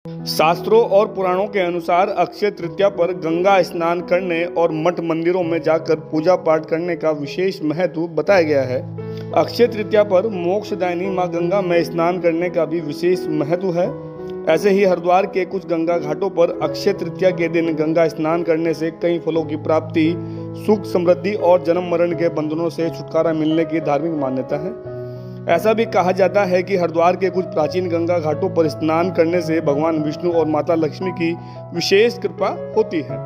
शास्त्रों और पुराणों के अनुसार अक्षय तृतीया पर गंगा स्नान करने और मठ मंदिरों में जाकर पूजा पाठ करने का विशेष महत्व बताया गया है। अक्षय तृतीया पर मोक्षदायिनी मां गंगा में स्नान करने का भी विशेष महत्व है। ऐसे ही हरिद्वार के कुछ गंगा घाटों पर अक्षय तृतीया के दिन गंगा स्नान करने से कई फलों की प्राप्ति, सुख समृद्धि और जन्म मरण के बंधनों से छुटकारा मिलने की धार्मिक मान्यता है। ऐसा भी कहा जाता है कि हरिद्वार के कुछ प्राचीन गंगा घाटों पर स्नान करने से भगवान विष्णु और माता लक्ष्मी की विशेष कृपा होती है।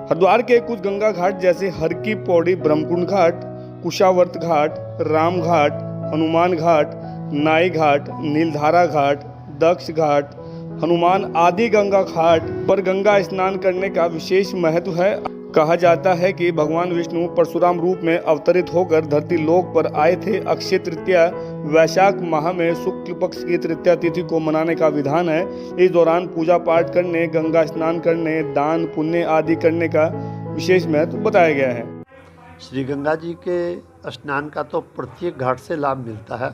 हरिद्वार के कुछ गंगा घाट जैसे हर की पौड़ी ब्रह्मकुंड घाट, कुशावर्त घाट, राम घाट, हनुमान घाट, नाई घाट, नीलधारा घाट, दक्ष घाट, हनुमान आदि गंगा घाट पर गंगा स्नान करने का विशेष महत्व है। कहा जाता है कि भगवान विष्णु परशुराम रूप में अवतरित होकर धरती लोक पर आए थे। अक्षय तृतीया वैशाख माह में शुक्ल पक्ष की तृतीया तिथि को मनाने का विधान है। इस दौरान पूजा पाठ करने, गंगा स्नान करने, दान पुण्य आदि करने का विशेष महत्व बताया गया है। श्री गंगा जी के स्नान का तो प्रत्येक घाट से लाभ मिलता है,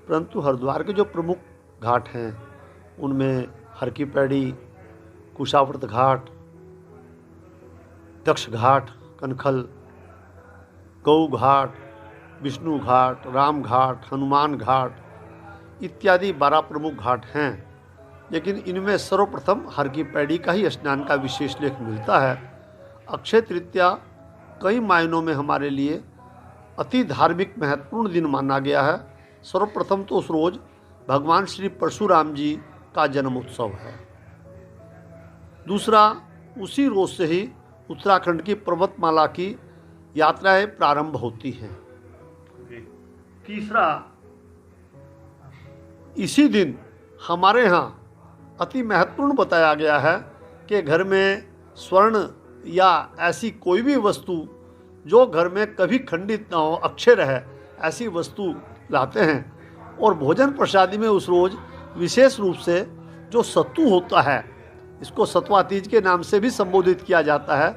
परंतु हरिद्वार के जो प्रमुख घाट हैं उनमें हर की पैड़ी, कुशावर्त घाट, दक्ष घाट, कनखल, गौ घाट, विष्णु घाट, राम घाट, हनुमान घाट इत्यादि 12 प्रमुख घाट हैं। लेकिन इनमें सर्वप्रथम हर की पैड़ी का ही स्नान का विशेष लेख मिलता है। अक्षय तृतीया कई मायनों में हमारे लिए अति धार्मिक महत्वपूर्ण दिन माना गया है। सर्वप्रथम तो उस रोज़ भगवान श्री परशुराम जी का जन्म उत्सव है। दूसरा, उसी रोज़ से ही उत्तराखंड की पर्वतमाला की यात्राएं प्रारंभ होती हैं। तीसरा, इसी दिन हमारे यहाँ अति महत्वपूर्ण बताया गया है कि घर में स्वर्ण या ऐसी कोई भी वस्तु जो घर में कभी खंडित ना हो, अक्षय रहे, ऐसी वस्तु लाते हैं। और भोजन प्रसादी में उस रोज़ विशेष रूप से जो सत्तू होता है, इसको सतवा तीज के नाम से भी संबोधित किया जाता है।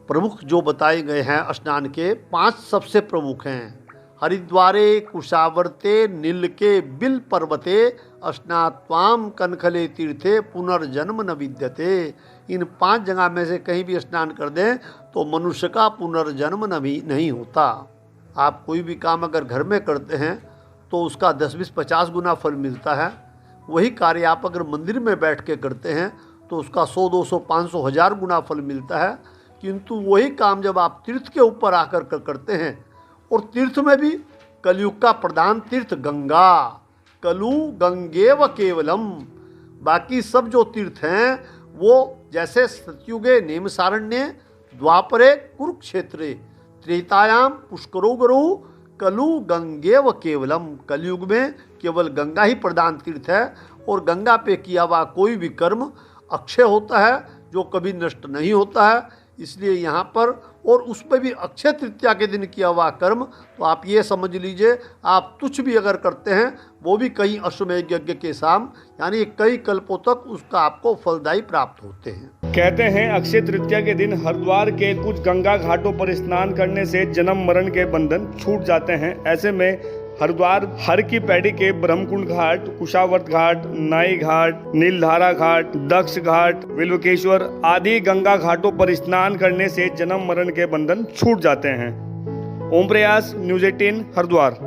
प्रमुख जो बताए गए हैं स्नान के 5 सबसे प्रमुख हैं। हरिद्वारे कुशावर्ते नीलके बिल पर्वते स्नात्वाम कनखले तीर्थे पुनर्जन्म न विद्यते। इन 5 जगह में से कहीं भी स्नान कर दें तो मनुष्य का पुनर्जन्म नहीं होता। आप कोई भी काम अगर घर में करते हैं तो उसका 10, 20, 50 गुना फल मिलता है। वही कार्य आप अगर मंदिर में बैठ के करते हैं तो उसका 100, 200, 500, 1000 गुना फल मिलता है। किंतु वही काम जब आप तीर्थ के ऊपर आकर करते हैं, और तीर्थ में भी कलयुग का प्रधान तीर्थ गंगा, कलु गंगेव केवलम, बाकी सब जो तीर्थ हैं वो जैसे सतयुगे नेमसारण्य, द्वापरे कुरुक्षेत्रे, त्रेतायाम पुष्करो गरु, कलु गंगेव केवलम। कलयुग में केवल गंगा ही प्रधान तीर्थ है और गंगा पे किया हुआ कोई भी कर्म अक्षय होता है, जो कभी नष्ट नहीं होता है। इसलिए यहाँ पर, और उसमें भी अक्षय तृतीया के दिन किया हुआ कर्म, तो आप ये समझ लीजिए आप तुच्छ भी अगर करते हैं वो भी कई अश्वमेध यज्ञ के साम, यानी कई कल्पों तक उसका आपको फलदायी प्राप्त होते हैं। कहते हैं अक्षय तृतीया के दिन हरिद्वार के कुछ गंगा घाटों पर स्नान करने से जन्म मरण के बंधन छूट जाते हैं। ऐसे में हरिद्वार हर की पैड़ी के ब्रह्मकुंड घाट, कुशावर्त घाट, नाई घाट, नीलधारा घाट, दक्ष घाट, विल्वकेश्वर आदि गंगा घाटों पर स्नान करने से जन्म मरण के बंधन छूट जाते हैं। ओम प्रयास, न्यूज़ 18 हरिद्वार।